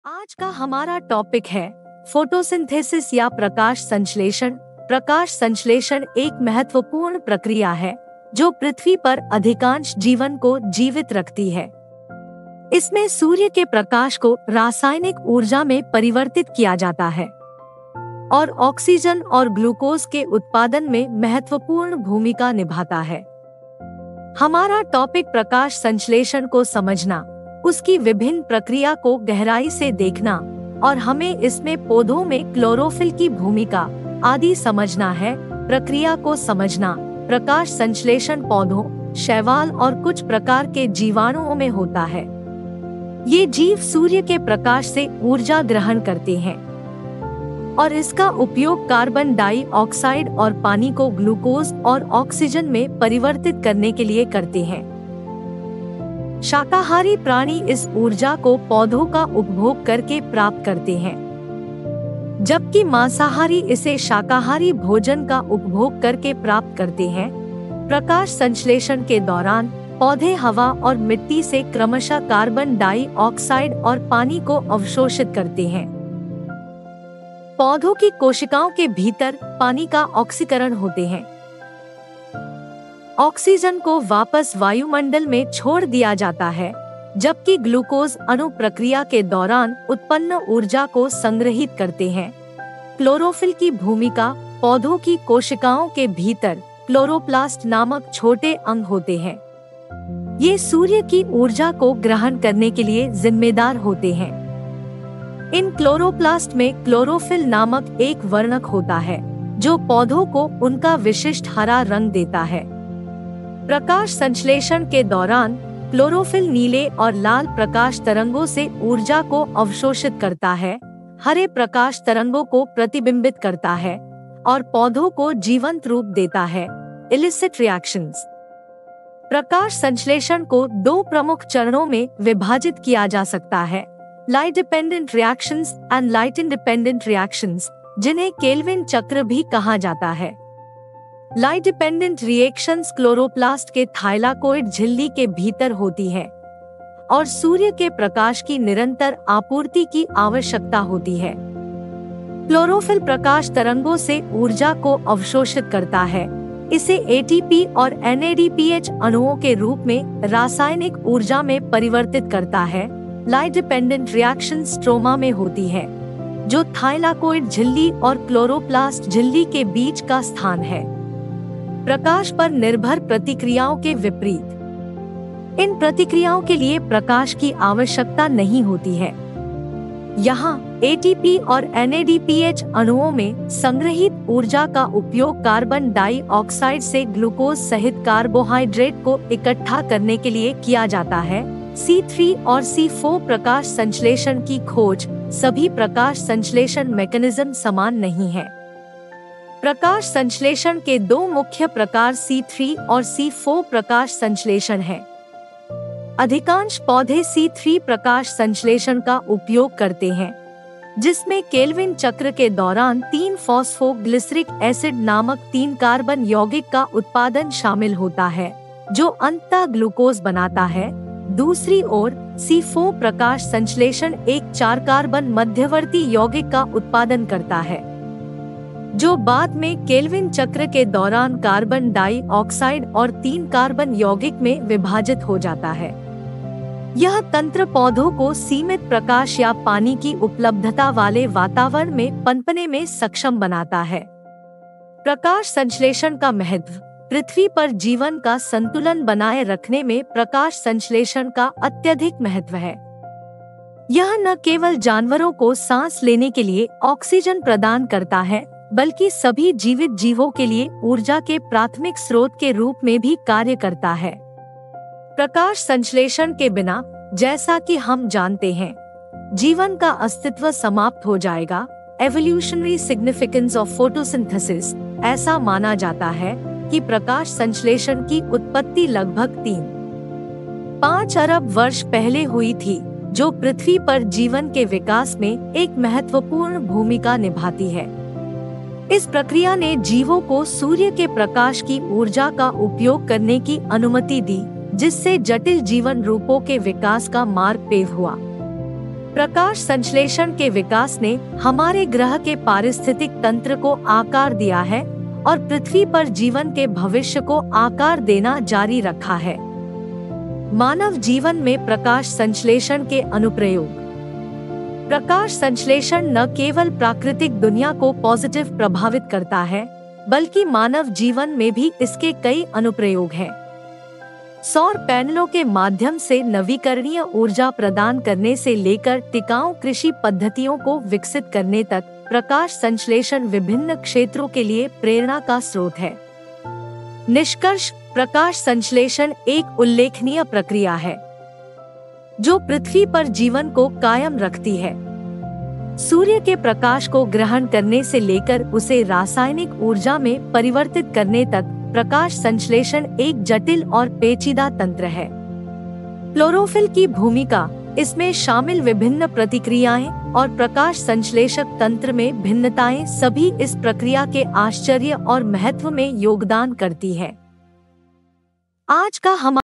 आज का हमारा टॉपिक है फोटोसिंथेसिस या प्रकाश संश्लेषण। प्रकाश संश्लेषण एक महत्वपूर्ण प्रक्रिया है जो पृथ्वी पर अधिकांश जीवन को जीवित रखती है। इसमें सूर्य के प्रकाश को रासायनिक ऊर्जा में परिवर्तित किया जाता है और ऑक्सीजन और ग्लूकोज के उत्पादन में महत्वपूर्ण भूमिका निभाता है। हमारा टॉपिक प्रकाश संश्लेषण को समझना, उसकी विभिन्न प्रक्रिया को गहराई से देखना और हमें इसमें पौधों में क्लोरोफिल की भूमिका आदि समझना है। प्रक्रिया को समझना, प्रकाश संश्लेषण पौधों, शैवाल और कुछ प्रकार के जीवाणुओं में होता है। ये जीव सूर्य के प्रकाश से ऊर्जा ग्रहण करते हैं और इसका उपयोग कार्बन डाइऑक्साइड और पानी को ग्लूकोज और ऑक्सीजन में परिवर्तित करने के लिए करते हैं। शाकाहारी प्राणी इस ऊर्जा को पौधों का उपभोग करके प्राप्त करते हैं, जबकि मांसाहारी इसे शाकाहारी भोजन का उपभोग करके प्राप्त करते हैं। प्रकाश संश्लेषण के दौरान पौधे हवा और मिट्टी से क्रमशः कार्बन डाइऑक्साइड और पानी को अवशोषित करते हैं। पौधों की कोशिकाओं के भीतर पानी का ऑक्सीकरण होते हैं। ऑक्सीजन को वापस वायुमंडल में छोड़ दिया जाता है, जबकि ग्लूकोज अणु प्रक्रिया के दौरान उत्पन्न ऊर्जा को संग्रहित करते हैं। क्लोरोफिल की भूमिका, पौधों की कोशिकाओं के भीतर क्लोरोप्लास्ट नामक छोटे अंग होते हैं। ये सूर्य की ऊर्जा को ग्रहण करने के लिए जिम्मेदार होते हैं। इन क्लोरोप्लास्ट में क्लोरोफिल नामक एक वर्णक होता है जो पौधों को उनका विशिष्ट हरा रंग देता है। प्रकाश संश्लेषण के दौरान क्लोरोफिल नीले और लाल प्रकाश तरंगों से ऊर्जा को अवशोषित करता है, हरे प्रकाश तरंगों को प्रतिबिंबित करता है और पौधों को जीवंत रूप देता है। Illicit reactions. प्रकाश संश्लेषण को दो प्रमुख चरणों में विभाजित किया जा सकता है, light dependent reactions and light independent reactions, जिन्हें केल्विन चक्र भी कहा जाता है। लाइट डिपेंडेंट रिएक्शंस क्लोरोप्लास्ट के थाइलाकोइड झिल्ली के भीतर होती है और सूर्य के प्रकाश की निरंतर आपूर्ति की आवश्यकता होती है। क्लोरोफिल प्रकाश तरंगों से ऊर्जा को अवशोषित करता है, इसे एटीपी और एनएडीपीएच अणुओं के रूप में रासायनिक ऊर्जा में परिवर्तित करता है। लाइट डिपेंडेंट रिएक्शन स्ट्रोमा में होती है, जो थाइलाकोइड झिल्ली और क्लोरोप्लास्ट झिल्ली के बीच का स्थान है। प्रकाश पर निर्भर प्रतिक्रियाओं के विपरीत, इन प्रतिक्रियाओं के लिए प्रकाश की आवश्यकता नहीं होती है। यहाँ एटीपी और एनएडीपीएच अणुओं में संग्रहित ऊर्जा का उपयोग कार्बन डाइऑक्साइड से ग्लूकोज सहित कार्बोहाइड्रेट को इकट्ठा करने के लिए किया जाता है। C3 और C4 प्रकाश संश्लेषण की खोज। सभी प्रकाश संश्लेषण मैकेनिज्म समान नहीं है। प्रकाश संश्लेषण के दो मुख्य प्रकार C3 और C4 प्रकाश संश्लेषण हैं। अधिकांश पौधे C3 प्रकाश संश्लेषण का उपयोग करते हैं, जिसमें केल्विन चक्र के दौरान 3 फॉस्फोग्लिसरिक एसिड नामक 3 कार्बन यौगिक का उत्पादन शामिल होता है, जो अंततः ग्लूकोज बनाता है। दूसरी ओर C4 प्रकाश संश्लेषण एक 4 कार्बन मध्यवर्ती यौगिक का उत्पादन करता है, जो बाद में केल्विन चक्र के दौरान कार्बन डाइऑक्साइड और 3 कार्बन यौगिक में विभाजित हो जाता है। यह तंत्र पौधों को सीमित प्रकाश या पानी की उपलब्धता वाले वातावरण में पनपने में सक्षम बनाता है। प्रकाश संश्लेषण का महत्व। पृथ्वी पर जीवन का संतुलन बनाए रखने में प्रकाश संश्लेषण का अत्यधिक महत्व है। यह न केवल जानवरों को सांस लेने के लिए ऑक्सीजन प्रदान करता है, बल्कि सभी जीवित जीवों के लिए ऊर्जा के प्राथमिक स्रोत के रूप में भी कार्य करता है। प्रकाश संश्लेषण के बिना, जैसा कि हम जानते हैं, जीवन का अस्तित्व समाप्त हो जाएगा। Evolutionary significance of photosynthesis. ऐसा माना जाता है कि प्रकाश संश्लेषण की उत्पत्ति लगभग 3.5 अरब वर्ष पहले हुई थी, जो पृथ्वी पर जीवन के विकास में एक महत्वपूर्ण भूमिका निभाती है। इस प्रक्रिया ने जीवों को सूर्य के प्रकाश की ऊर्जा का उपयोग करने की अनुमति दी, जिससे जटिल जीवन रूपों के विकास का मार्ग पेव हुआ। प्रकाश संश्लेषण के विकास ने हमारे ग्रह के पारिस्थितिक तंत्र को आकार दिया है और पृथ्वी पर जीवन के भविष्य को आकार देना जारी रखा है। मानव जीवन में प्रकाश संश्लेषण के अनुप्रयोग। प्रकाश संश्लेषण न केवल प्राकृतिक दुनिया को पॉजिटिव प्रभावित करता है, बल्कि मानव जीवन में भी इसके कई अनुप्रयोग हैं। सौर पैनलों के माध्यम से नवीकरणीय ऊर्जा प्रदान करने से लेकर टिकाऊ कृषि पद्धतियों को विकसित करने तक प्रकाश संश्लेषण विभिन्न क्षेत्रों के लिए प्रेरणा का स्रोत है। निष्कर्ष: प्रकाश संश्लेषण एक उल्लेखनीय प्रक्रिया है जो पृथ्वी पर जीवन को कायम रखती है। सूर्य के प्रकाश को ग्रहण करने से लेकर उसे रासायनिक ऊर्जा में परिवर्तित करने तक प्रकाश संश्लेषण एक जटिल और पेचीदा तंत्र है। क्लोरोफिल की भूमिका, इसमें शामिल विभिन्न प्रतिक्रियाएं और प्रकाश संश्लेषक तंत्र में भिन्नताएं सभी इस प्रक्रिया के आश्चर्य और महत्व में योगदान करती है। आज का हमारा